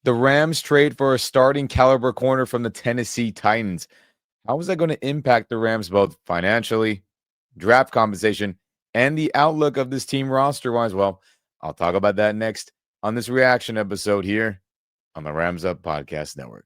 The Rams trade for a starting caliber corner from the Tennessee Titans. How is that going to impact the Rams both financially, draft compensation, and the outlook of this team roster-wise? Well, I'll talk about that next on this reaction episode here on the Rams Up Podcast Network.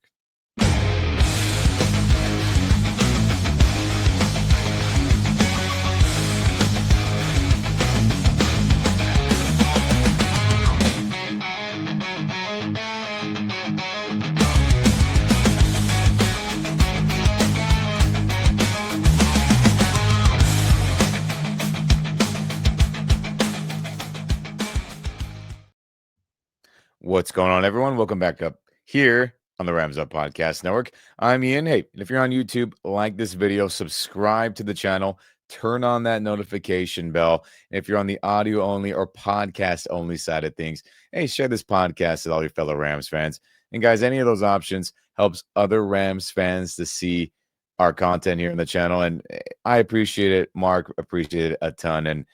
What's going on, everyone? Welcome back up here on the Rams Up Podcast Network. I'm Ian. Hey, and if you're on YouTube, like this video, subscribe to the channel, turn on that notification bell. And if you're on the audio only or podcast only side of things, hey, share this podcast with all your fellow Rams fans. And guys, any of those options helps other Rams fans to see our content here on the channel. And I appreciate it. Mark appreciate it a ton. And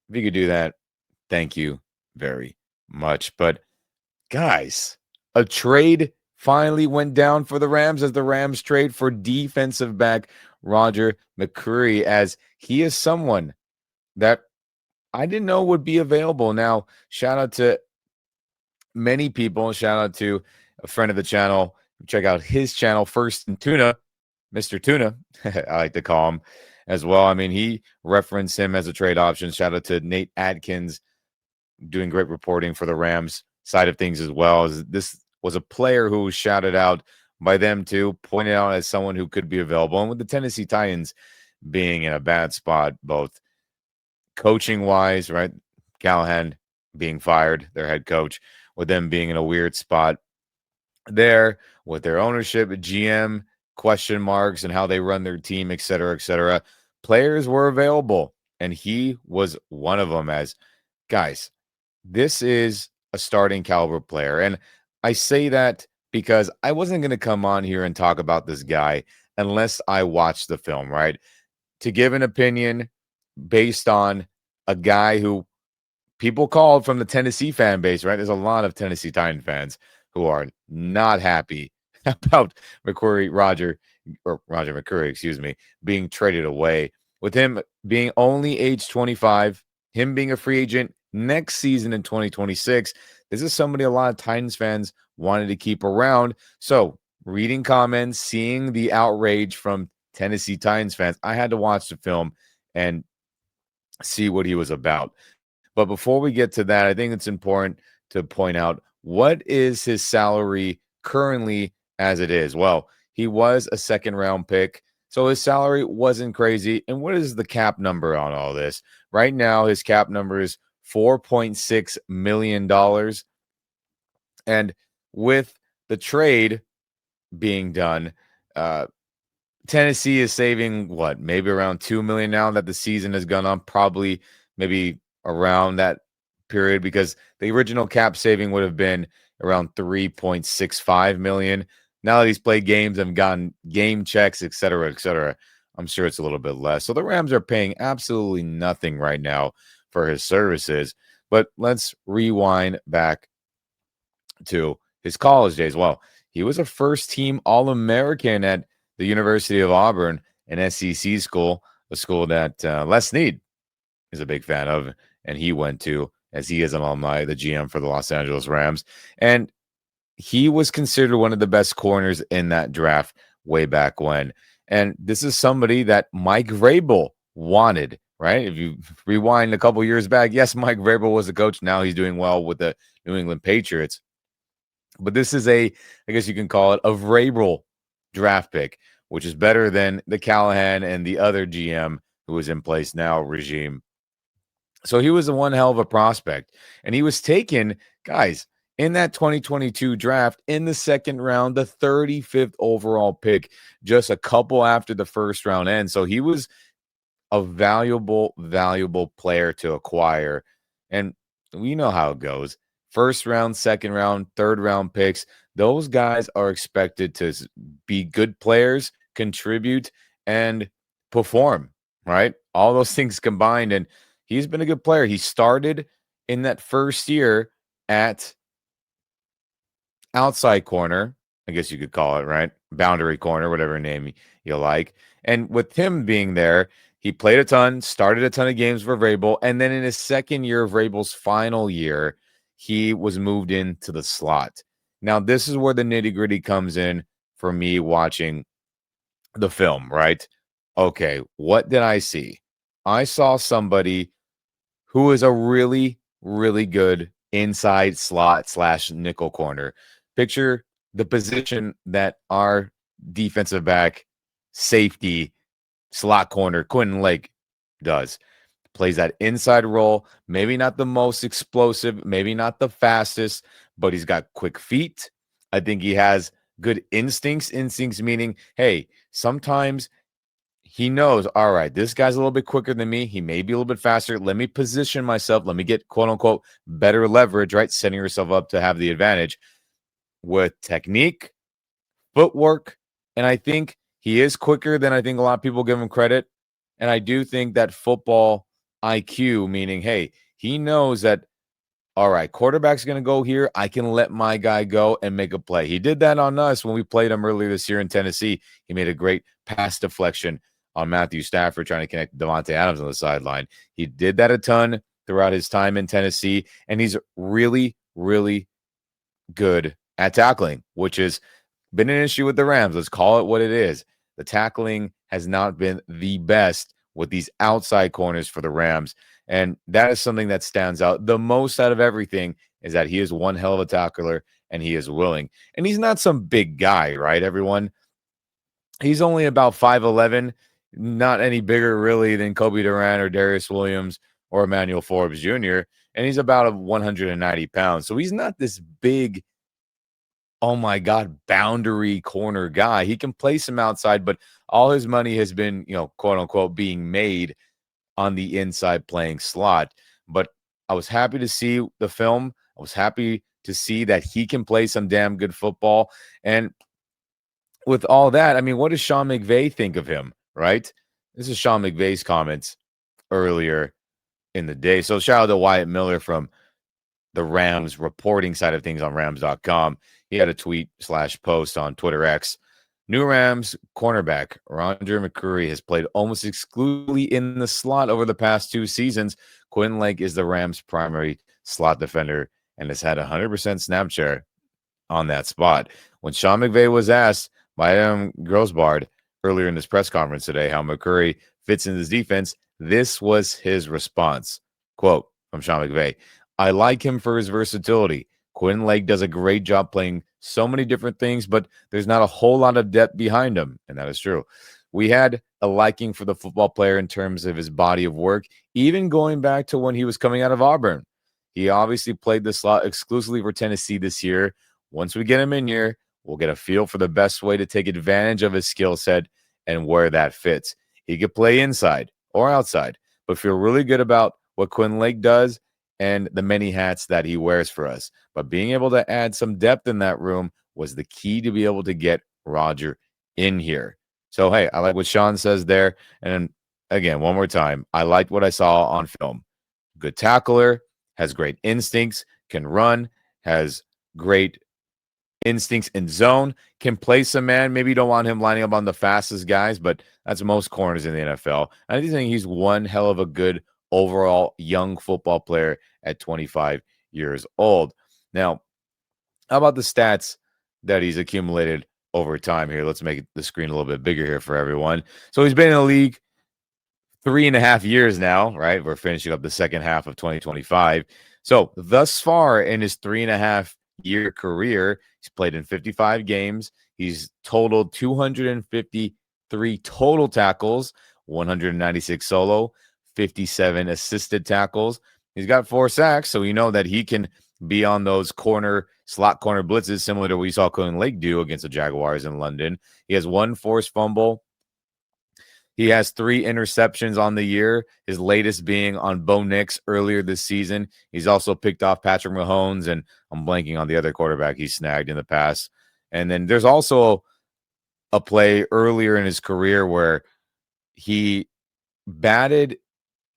if you could do that, thank you very much. But guys, a trade finally went down for the Rams as the Rams trade for defensive back Roger McCreary, as he is someone that I didn't know would be available. Now, shout out to many people. Shout out to a friend of the channel. Check out his channel, First and Tuna, Mr. Tuna, I like to call him as well. I mean, he referenced him as a trade option. Shout out to Nate Adkins, doing great reporting for the Rams side of things as well. As this was a player who was shouted out by them too, pointed out as someone who could be available. And with the Tennessee Titans being in a bad spot, both coaching wise, right? Callahan being fired, their head coach, with them being in a weird spot there with their ownership, GM question marks, and how they run their team, et cetera, et cetera. Players were available, and he was one of them. As guys, this is a starting caliber player. And I say that because I wasn't going to come on here and talk about this guy unless I watched the film, right? To give an opinion based on a guy who people called from the Tennessee fan base, right? There's a lot of Tennessee Titan fans who are not happy about Roger McCreary, being traded away, with him being only age 25, him being a free agent next season in 2026. This is somebody a lot of Titans fans wanted to keep around. So reading comments, seeing the outrage from Tennessee Titans fans, I had to watch the film and see what he was about. But before we get to that, I think it's important to point out, what is his salary currently as it is? Well, he was a second-round pick, so his salary wasn't crazy. And what is the cap number on all this? Right now, his cap number is $4.6 million. And with the trade being done, Tennessee is saving what, maybe around $2 million now that the season has gone on, probably maybe around that period, because the original cap saving would have been around $3.65 million. Now that he's played games and gotten game checks, et cetera, I'm sure it's a little bit less. So the Rams are paying absolutely nothing right now for his services. But let's rewind back to his college days. Well, he was a first-team All-American at the University of Auburn, an SEC school, a school that Les Snead is a big fan of, and he went to, as he is an alumni, the GM for the Los Angeles Rams. And he was considered one of the best corners in that draft way back when. And this is somebody that Mike Vrabel wanted, right? If you rewind a couple years back, yes, Mike Vrabel was the coach. Now he's doing well with the New England Patriots. But this is I guess you can call it a Vrabel draft pick, which is better than the Callahan and the other GM who is in place now regime. So he was a one hell of a prospect. And he was taken, guys, in that 2022 draft in the second round, the 35th overall pick, just a couple after the first round end. So he was a valuable player to acquire. And we know how it goes. First round, second round, third round picks, those guys are expected to be good players, contribute, and perform, right? All those things combined. And he's been a good player. He started in that first year at outside corner, I guess you could call it, right? Boundary corner, whatever name you like. And with him being there, he played a ton, started a ton of games for Vrabel, and then in his second year of Vrabel's final year, he was moved into the slot. Now, this is where the nitty-gritty comes in for me watching the film, right? Okay, what did I see? I saw somebody who is a really, really good inside slot slash nickel corner. Picture the position that our defensive back, safety, slot corner, Quentin Lake does. Plays that inside role, maybe not the most explosive, maybe not the fastest, but he's got quick feet. I think he has good instincts. Instincts meaning, hey, sometimes he knows, all right, this guy's a little bit quicker than me. He may be a little bit faster. Let me position myself. Let me get quote unquote better leverage, right? Setting yourself up to have the advantage with technique, footwork. And I think he is quicker than I think a lot of people give him credit. And I do think that football IQ, meaning, hey, he knows that, all right, quarterback's going to go here. I can let my guy go and make a play. He did that on us when we played him earlier this year in Tennessee. He made a great pass deflection on Matthew Stafford trying to connect Devontae Adams on the sideline. He did that a ton throughout his time in Tennessee, and he's really, really good at tackling, which has been an issue with the Rams. Let's call it what it is. The tackling has not been the best with these outside corners for the Rams. And that is something that stands out the most out of everything is that he is one hell of a tackler and he is willing. And he's not some big guy, right, everyone? He's only about 5'11", not any bigger really than Kobe Durant or Darius Williams or Emmanuel Forbes Jr., and he's about 190 pounds. So he's not this big, oh my God, boundary corner guy. He can play some outside, but all his money has been, quote unquote, being made on the inside playing slot. But I was happy to see the film. I was happy to see that he can play some damn good football. And with all that, I mean, what does Sean McVay think of him, right? This is Sean McVay's comments earlier in the day. So shout out to Wyatt Miller from the Rams reporting side of things on Rams.com. He had a tweet/post on Twitter X. New Rams cornerback Roger McCreary has played almost exclusively in the slot over the past 2 seasons. Quinn Lake is the Rams' primary slot defender and has had 100% snap share on that spot. When Sean McVay was asked by Adam Grossbard earlier in this press conference today how McCreary fits in this defense, this was his response. Quote from Sean McVay, I like him for his versatility. Quinn Lake does a great job playing so many different things, but there's not a whole lot of depth behind him, and that is true. We had a liking for the football player in terms of his body of work, even going back to when he was coming out of Auburn. He obviously played the slot exclusively for Tennessee this year. Once we get him in here, we'll get a feel for the best way to take advantage of his skill set and where that fits. He could play inside or outside, but feel really good about what Quinn Lake does and the many hats that he wears for us. But being able to add some depth in that room was the key to be able to get Roger in here. So, hey, I like what Sean says there. And again, one more time, I liked what I saw on film. Good tackler, has great instincts, can run, has great instincts in zone, can play some man. Maybe you don't want him lining up on the fastest guys, but that's most corners in the NFL. I think he's one hell of a good overall young football player at 25 years old. Now, how about the stats that he's accumulated over time here? Let's make the screen a little bit bigger here for everyone. So he's been in the league 3.5 years now, right? We're finishing up the second half of 2025. So thus far in his 3.5-year career, he's played in 55 games. He's totaled 253 total tackles, 196 solo, 57 assisted tackles. He's got 4 sacks, so you know that he can be on those slot corner blitzes, similar to what we saw Quinn Lake do against the Jaguars in London. He has 1 forced fumble. He has 3 interceptions on the year, his latest being on Bo Nix earlier this season. He's also picked off Patrick Mahomes, and I'm blanking on the other quarterback he snagged in the past. And then there's also a play earlier in his career where he batted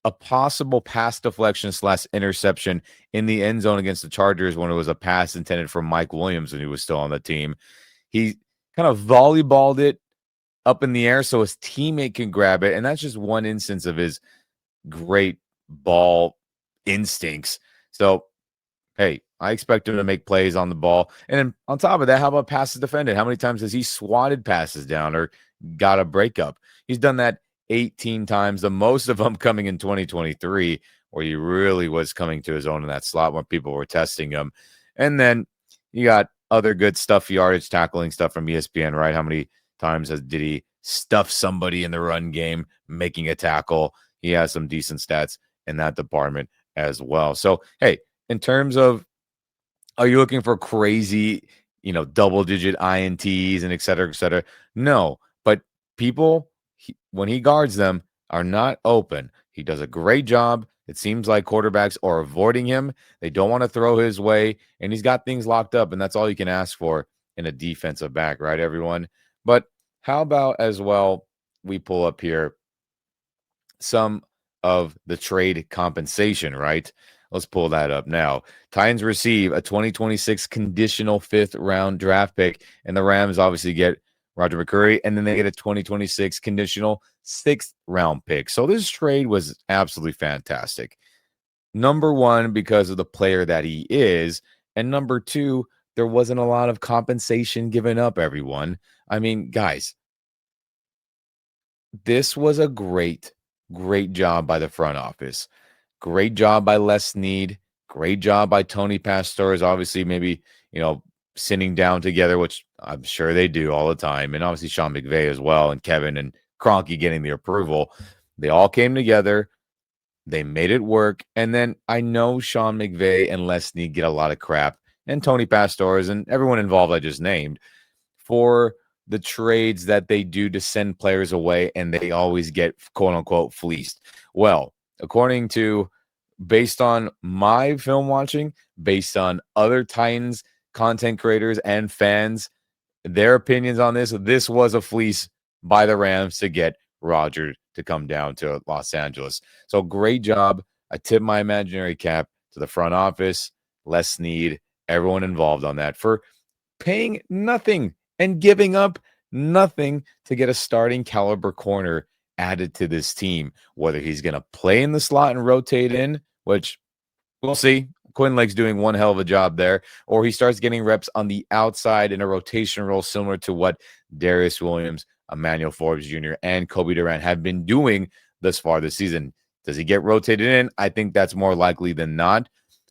a possible pass deflection / interception in the end zone against the Chargers when it was a pass intended for Mike Williams when he was still on the team. He kind of volleyballed it up in the air so his teammate can grab it. And that's just one instance of his great ball instincts. So, hey, I expect him to make plays on the ball. And then on top of that, how about passes defended? How many times has he swatted passes down or got a breakup? He's done that 18 times, the most of them coming in 2023, where he really was coming to his own in that slot when people were testing him. And then you got other good stuff, yardage tackling stuff from ESPN, right? How many times did he stuff somebody in the run game making a tackle? He has some decent stats in that department as well. So, hey, in terms of, are you looking for crazy, double-digit INTs and et cetera, et cetera? No, but people, when he guards them, are not open. He does a great job. It seems like quarterbacks are avoiding him. They don't want to throw his way, and he's got things locked up, and that's all you can ask for in a defensive back, right, everyone? But how about as well, we pull up here some of the trade compensation, right? Let's pull that up now. Titans receive a 2026 conditional 5th-round draft pick, and the Rams obviously get Roger McCreary, and then they get a 2026 conditional 6th-round pick. So this trade was absolutely fantastic. Number one, because of the player that he is, and number two, there wasn't a lot of compensation given up, everyone. I mean, guys, this was a great job by the front office. Great job by Les Snead. Great job by Tony Pastores. Obviously, maybe, sitting down together, which I'm sure they do all the time. And obviously Sean McVay as well, and Kevin and Kroenke getting the approval. They all came together. They made it work. And then I know Sean McVay and Les Snead get a lot of crap, and Tony Pastores and everyone involved I just named, for the trades that they do to send players away, and they always get quote unquote fleeced. Well, according to, based on my film watching, based on other Titans content creators and fans, their opinions on this was a fleece by the Rams to get Roger to come down to Los Angeles. So great job. I tip my imaginary cap to the front office, Les Snead, everyone involved on that for paying nothing and giving up nothing to get a starting caliber corner added to this team. Whether he's going to play in the slot and rotate in, which we'll see. Quinn Lake's doing one hell of a job there, or he starts getting reps on the outside in a rotation role similar to what Darious Williams, Emmanuel Forbes Jr., and Kobe Durant have been doing thus far this season. Does he get rotated in? I think that's more likely than not.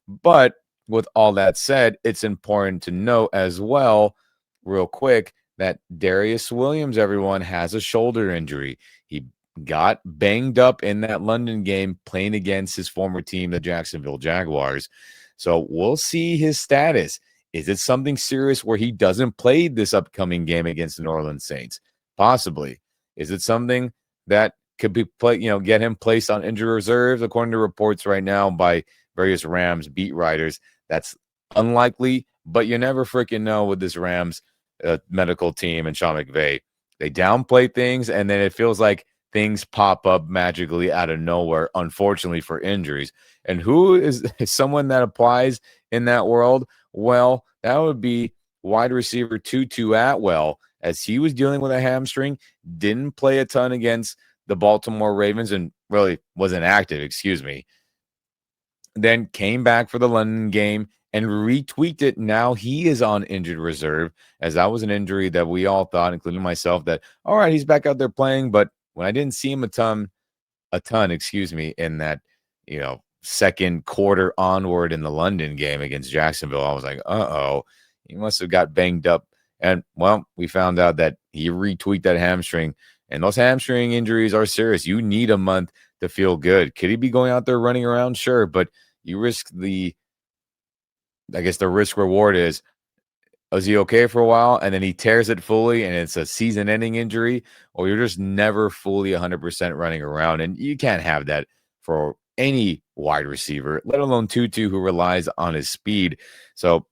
But with all that said, it's important to note as well, real quick, that Darious Williams, everyone, has a shoulder injury. He got banged up in that London game playing against his former team, the Jacksonville Jaguars. So we'll see his status. Is it something serious where he doesn't play this upcoming game against the New Orleans Saints? Possibly. Is it something that could be get him placed on injury reserves? According to reports right now by various Rams beat writers, that's unlikely, but you never freaking know with this Rams medical team and Sean McVay. They downplay things, and then it feels like things pop up magically out of nowhere, unfortunately, for injuries. And who is someone that applies in that world? Well, that would be wide receiver Tutu Atwell, as he was dealing with a hamstring, didn't play a ton against the Baltimore Ravens, and really wasn't active, then came back for the London game and retweaked it. Now he is on injured reserve, as that was an injury that we all thought, including myself, that, all right, he's back out there playing. But when I didn't see him a ton, in that, second quarter onward in the London game against Jacksonville, I was like, uh-oh, he must have got banged up. And, well, we found out that he retweaked that hamstring, and those hamstring injuries are serious. You need a month to feel good. Could he be going out there running around? Sure, but you risk the risk reward is he okay for a while and then he tears it fully and it's a season-ending injury, or you're just never fully 100% running around, and you can't have that for any wide receiver, let alone Tutu, who relies on his speed. So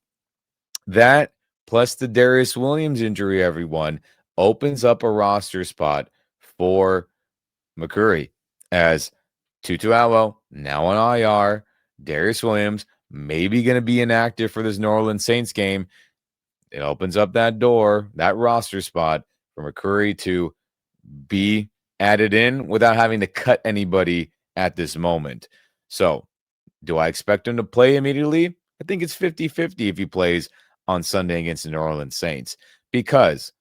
that, plus the Darious Williams injury, everyone, opens up a roster spot for McCreary, as Tutu Atwell now on IR. Darious Williams maybe going to be inactive for this New Orleans Saints game. It opens up that door, that roster spot for McCreary to be added in without having to cut anybody at this moment. So, do I expect him to play immediately? I think it's 50-50 if he plays on Sunday against the New Orleans Saints, because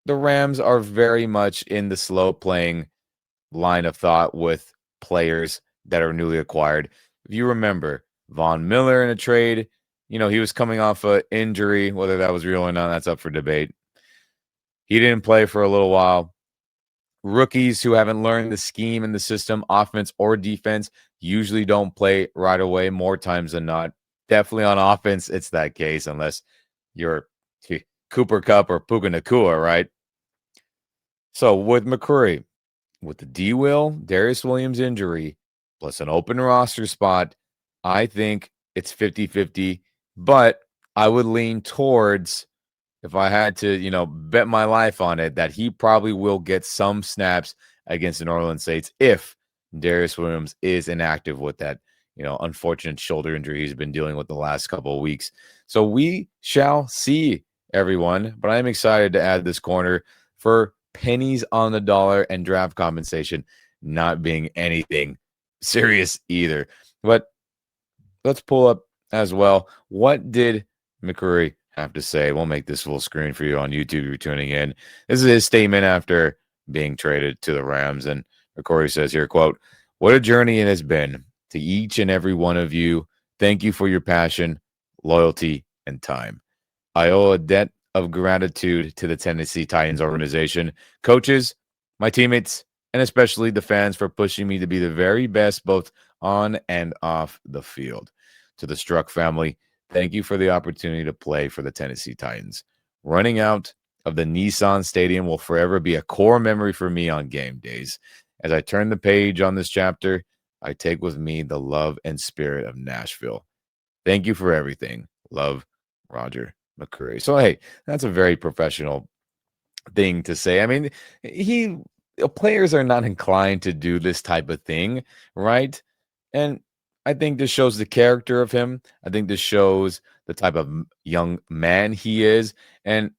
the Rams are very much in the slow playing line of thought with players that are newly acquired. If you remember, Von Miller in a trade, he was coming off an injury. Whether that was real or not, that's up for debate. He didn't play for a little while. Rookies who haven't learned the scheme and the system, offense or defense, usually don't play right away more times than not. Definitely on offense, it's that case, unless you're Cooper Kupp or Puka Nacua, right? So with McCreary, with the Darious Williams injury, plus an open roster spot, I think it's 50-50. But I would lean towards, if I had to, bet my life on it, that he probably will get some snaps against the New Orleans Saints if Darious Williams is inactive with that, unfortunate shoulder injury he's been dealing with the last couple of weeks. So we shall see, everyone. But I'm excited to add this corner for pennies on the dollar and draft compensation not being anything serious either. But let's pull up as well. What did McCreary have to say? We'll make this full screen for you on YouTube if you're tuning in. This is his statement after being traded to the Rams. And McCreary says here, quote, "What a journey it has been to each and every one of you. Thank you for your passion, loyalty, and time. I owe a debt of gratitude to the Tennessee Titans organization, coaches, my teammates, and especially the fans for pushing me to be the very best both on and off the field. To the Struck family, thank you for the opportunity to play for the Tennessee Titans. Running out of the Nissan Stadium will forever be a core memory for me on game days. As I turn the page on this chapter, I take with me the love and spirit of Nashville. Thank you for everything. Love, Roger McCreary." So, hey, that's a very professional thing to say. I mean, players are not inclined to do this type of thing, right? And I think this shows the character of him. I think this shows the type of young man he is. And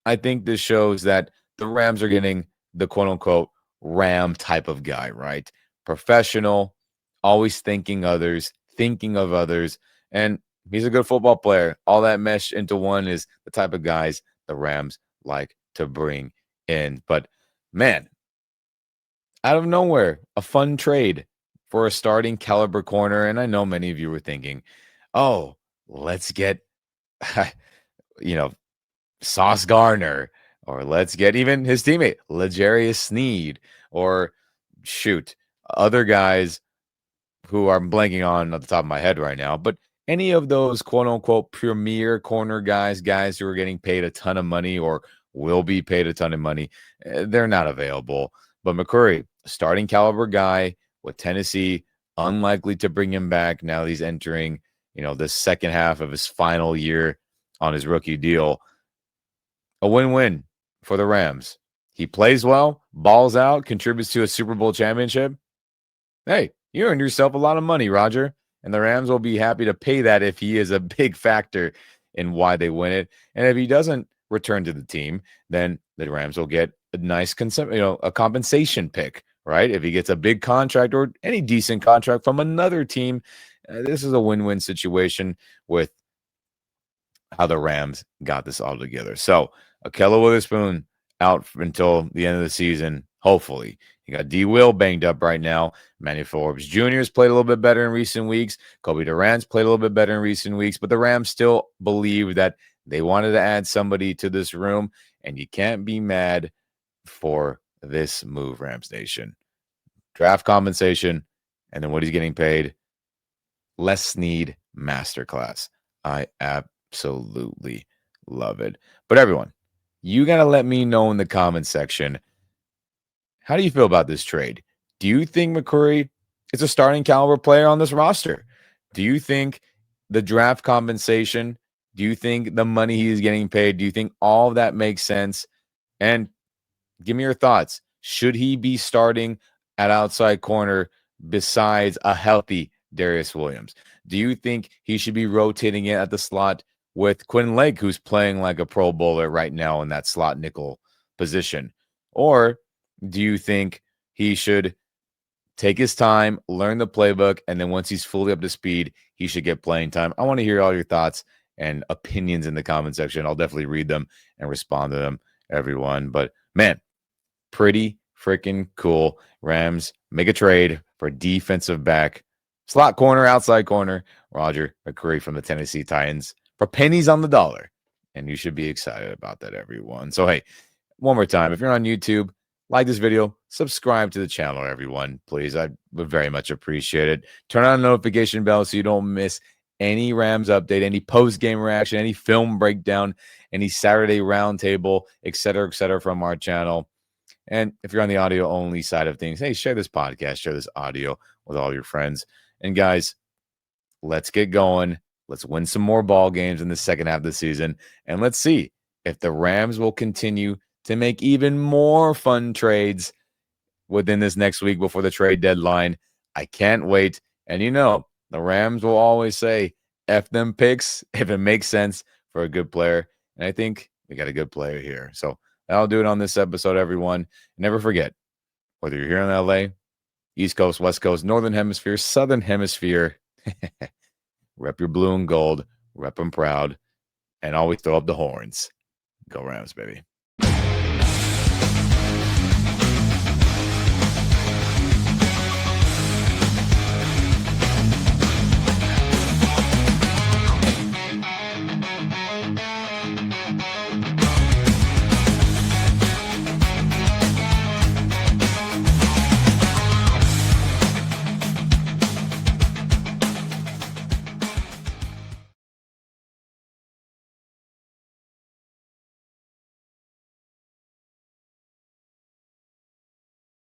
I think this shows that the Rams are getting the quote unquote Ram type of guy, right? Professional, always thinking of others. And he's a good football player. All that meshed into one is the type of guys the Rams like to bring in. But man, out of nowhere, a fun trade for a starting caliber corner. And I know many of you were thinking, oh, let's get, Sauce Gardner, or let's get even his teammate, L'Jarius Sneed, or shoot, other guys who I'm blanking on at the top of my head right now. But any of those quote unquote premier corner guys who are getting paid a ton of money or will be paid a ton of money, they're not available. But McCreary, starting caliber guy with Tennessee, unlikely to bring him back now he's entering, the second half of his final year on his rookie deal. A win-win for the Rams. He plays well, balls out, contributes to a Super Bowl championship. Hey, you earned yourself a lot of money, Roger. And the Rams will be happy to pay that if he is a big factor in why they win it. And if he doesn't return to the team, then the Rams will get a nice a compensation pick, right? If he gets a big contract or any decent contract from another team, this is a win-win situation with how the Rams got this all together. So, Ahkello Witherspoon out until the end of the season, hopefully. You got D. Will banged up right now. Manny Forbes Jr. has played a little bit better in recent weeks. Kobe Durant's played a little bit better in recent weeks. But the Rams still believe that they wanted to add somebody to this room, and you can't be mad for this move, Rams Nation. Draft compensation, and then what he's getting paid. Les Snead masterclass. I absolutely love it. But everyone, you got to let me know in the comments section, how do you feel about this trade? Do you think McCreary is a starting caliber player on this roster? Do you think the draft compensation, do you think the money he is getting paid, do you think all of that makes sense? And give me your thoughts. Should he be starting at outside corner besides a healthy Darious Williams? Do you think he should be rotating it at the slot with Quinn Lake, who's playing like a Pro Bowler right now in that slot nickel position? Or do you think he should take his time, learn the playbook, and then once he's fully up to speed, he should get playing time? I want to hear all your thoughts and opinions in the comment section. I'll definitely read them and respond to them, everyone. But man, pretty freaking cool. Rams make a trade for defensive back, slot corner, outside corner, Roger McCreary from the Tennessee Titans for pennies on the dollar. And you should be excited about that, everyone. So, hey, one more time, if you're on YouTube, like this video, subscribe to the channel, everyone, please. I would very much appreciate it. Turn on the notification bell so you don't miss any Rams update, any post-game reaction, any film breakdown, any Saturday roundtable, et cetera, from our channel. And if you're on the audio only side of things, hey, share this podcast, share this audio with all your friends. And guys, let's get going. Let's win some more ball games in the second half of the season. And let's see if the Rams will continue to make even more fun trades within this next week before the trade deadline. I can't wait. And you know, the Rams will always say, F them picks if it makes sense for a good player. And I think we got a good player here. So that'll do it on this episode, everyone. Never forget, whether you're here in LA, East Coast, West Coast, Northern Hemisphere, Southern Hemisphere, rep your blue and gold, rep them proud, and always throw up the horns. Go Rams, baby.